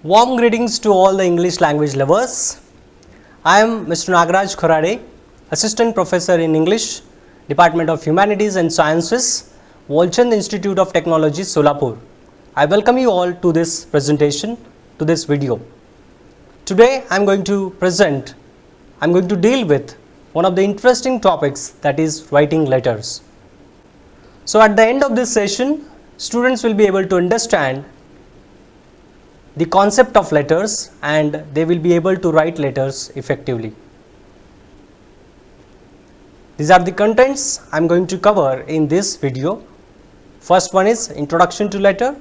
Warm greetings to all the English language lovers. I am Mr. Nagaraj Kharade, Assistant Professor in English, Department of Humanities and Sciences, Walchand Institute of Technology, Solapur. I welcome you all to this presentation, to this video. Today I am going to deal with one of the interesting topics, that is writing letters. So at the end of this session, students will be able to understand the concept of letters and they will be able to write letters effectively. These are the contents I am going to cover in this video. First one is introduction to letter,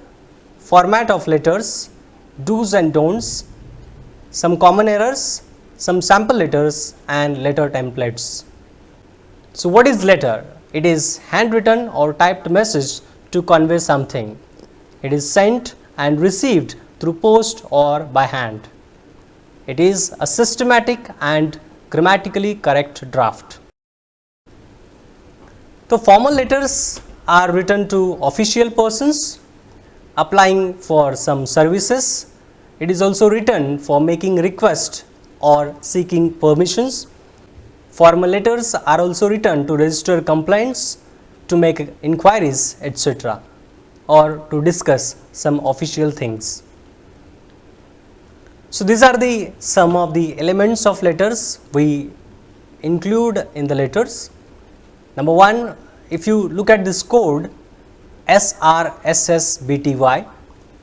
format of letters, do's and don'ts, some common errors, some sample letters and letter templates. So what is letter? It is handwritten or typed message to convey something. It is sent and received through post or by hand. It is a systematic and grammatically correct draft. So formal letters are written to official persons applying for some services. It is also written for making request or seeking permissions. Formal letters are also written to register complaints, to make inquiries, etc., or to discuss some official things. So these are some of the elements of letters we include in the letters. Number one, if you look at this code SRSSBTY,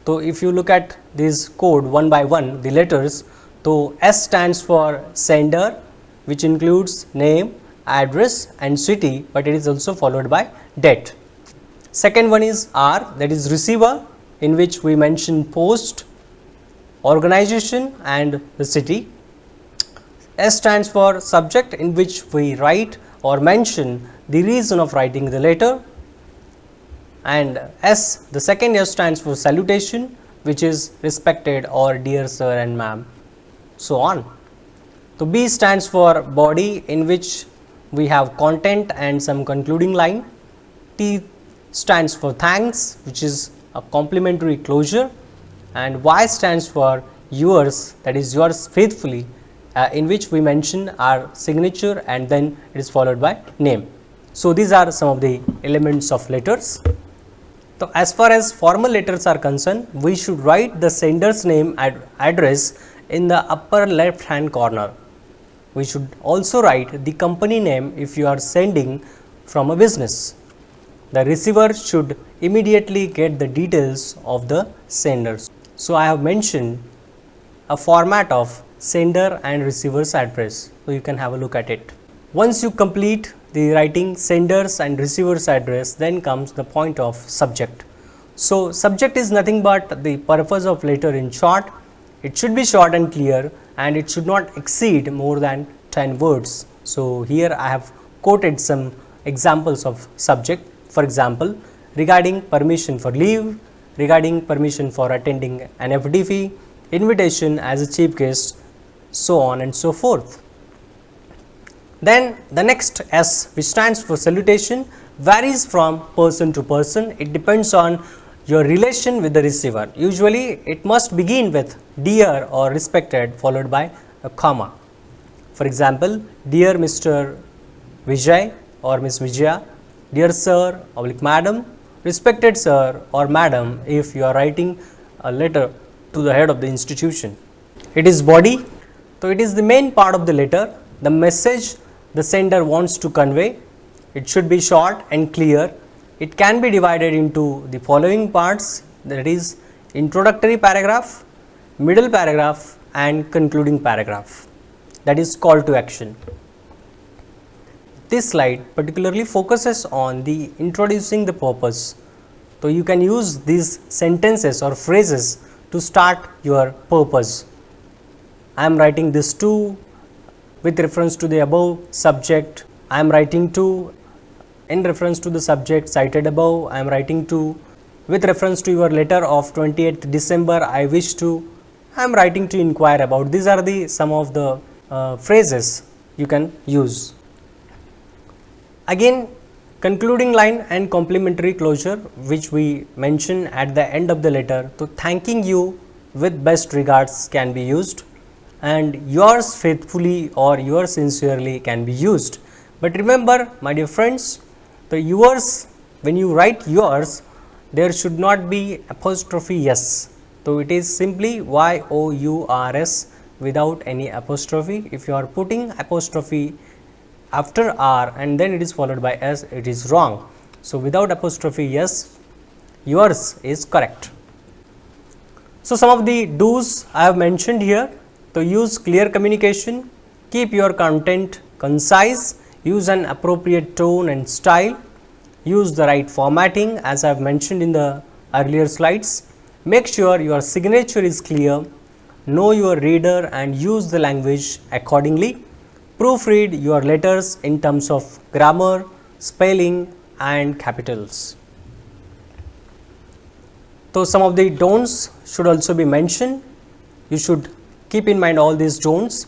so if you look at this code one by one, the letters, so S stands for sender, which includes name, address and city, but it is also followed by date. Second one is R, that is receiver, in which we mention post, organization and the city. S stands for subject, in which we write or mention the reason of writing the letter, and S, the second S stands for salutation, which is respected or dear sir and ma'am, so on. So B stands for body, in which we have content and some concluding line. T stands for thanks, which is a complimentary closure, and Y stands for yours, that is yours faithfully, in which we mention our signature and then it is followed by name. So these are some of the elements of letters. So as far as formal letters are concerned, we should write the sender's name and address in the upper left hand corner. We should also write the company name if you are sending from a business. The receiver should immediately get the details of the senders. So I have mentioned a format of sender and receiver's address, so you can have a look at it. Once you complete the writing senders and receiver's address, then comes the point of subject. So subject is nothing but the purpose of letter in short. It should be short and clear and it should not exceed more than 10 words. So here I have quoted some examples of subject. For example, regarding permission for leave, regarding permission for attending an FDP, invitation as a chief guest, so on and so forth. Then the next S, which stands for salutation, varies from person to person. It depends on your relation with the receiver. Usually it must begin with dear or respected followed by a comma. For example, dear Mr. Vijay or Miss Vijaya, dear sir or madam, respected sir or madam if you are writing a letter to the head of the institution. It is body, so it is the main part of the letter, the message the sender wants to convey. It should be short and clear. It can be divided into the following parts, that is introductory paragraph, middle paragraph and concluding paragraph, that is call to action. This slide particularly focuses on the introducing the purpose. So you can use these sentences or phrases to start your purpose. I am writing this to with reference to the above subject. I am writing to in reference to the subject cited above. I am writing to with reference to your letter of 28th December. I wish to. I am writing to inquire about. These are some of the phrases you can use. Again, concluding line and complimentary closure, which we mention at the end of the letter. So thanking you with best regards can be used, and yours faithfully or yours sincerely can be used. But remember, my dear friends, the yours, when you write yours, there should not be apostrophe s. So, it is simply yours without any apostrophe. If you are putting apostrophe after r and then it is followed by s, it is wrong. So, without apostrophe yes, yours is correct. So, some of the do's I have mentioned here. To use clear communication, keep your content concise, use an appropriate tone and style, use the right formatting as I have mentioned in the earlier slides, make sure your signature is clear, know your reader and use the language accordingly, proofread your letters in terms of grammar, spelling and capitals. So, some of the don'ts should also be mentioned. You should keep in mind all these don'ts.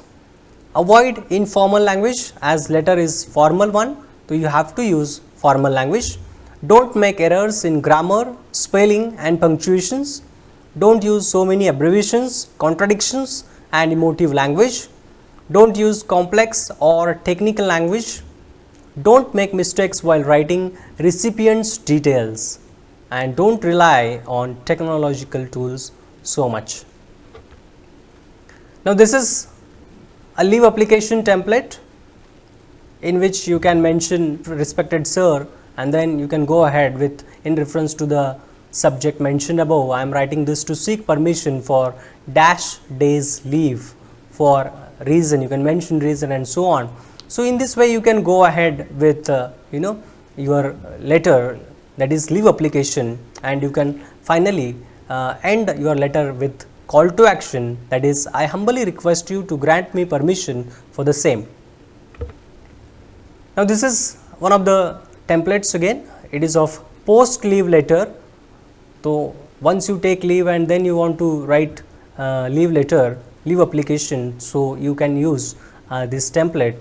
Avoid informal language, as letter is formal one, so you have to use formal language. Don't make errors in grammar, spelling and punctuations. Don't use so many abbreviations, contradictions and emotive language. Don't use complex or technical language. Don't make mistakes while writing recipient's details, and don't rely on technological tools so much. Now, this is a leave application template in which you can mention respected sir, and then you can go ahead with in reference to the subject mentioned above. I am writing this to seek permission for dash days leave for reason, you can mention reason and so on. So, in this way you can go ahead with your letter, that is leave application, and you can finally end your letter with call to action, that is I humbly request you to grant me permission for the same. Now, this is one of the templates again, it is of post leave letter. So, once you take leave and then you want to write leave letter, leave application, so you can use this template.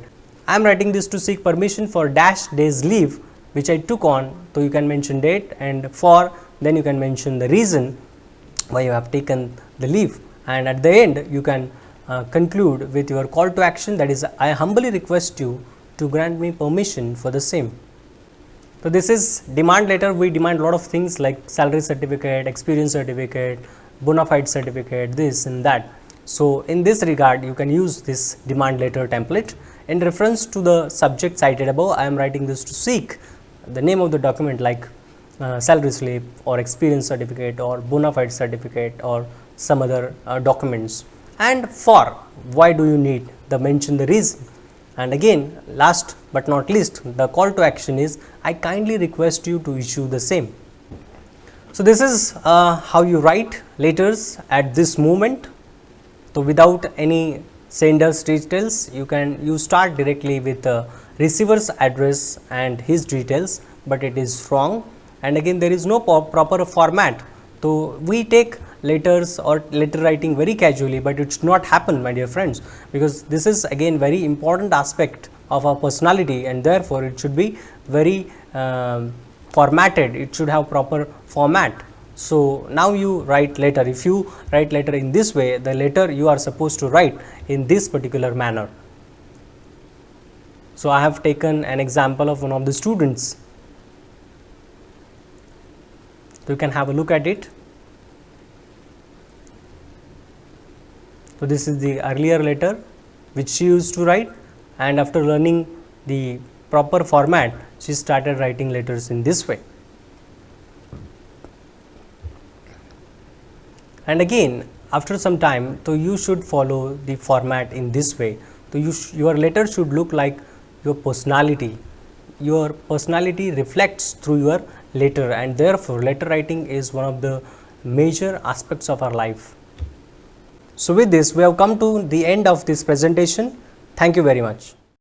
I am writing this to seek permission for dash days leave which I took on, so you can mention date, and for then you can mention the reason why you have taken the leave, and at the end you can conclude with your call to action, that is I humbly request you to grant me permission for the same. So, this is demand letter. We demand a lot of things like salary certificate, experience certificate, bona fide certificate, this and that. So, in this regard you can use this demand letter template. In reference to the subject cited above, I am writing this to seek the name of the document like salary slip or experience certificate or bona fide certificate or some other documents, and for why do you need the mention the reason, and again last but not least the call to action is I kindly request you to issue the same. So, this is how you write letters at this moment. So, without any sender's details, you start directly with the receiver's address and his details, but it is wrong, and again there is no proper format. So, we take letters or letter writing very casually, but it should not happen, my dear friends, because this is again very important aspect of our personality, and therefore, it should be very formatted, it should have proper format. So, now you write letter, if you write letter in this way, the letter you are supposed to write in this particular manner. So, I have taken an example of one of the students. So, you can have a look at it. So, this is the earlier letter which she used to write, and after learning the proper format, she started writing letters in this way. And again after some time, so you should follow the format in this way. So, your letter should look like your personality. Your personality reflects through your letter, and therefore, letter writing is one of the major aspects of our life. So, with this we have come to the end of this presentation. Thank you very much.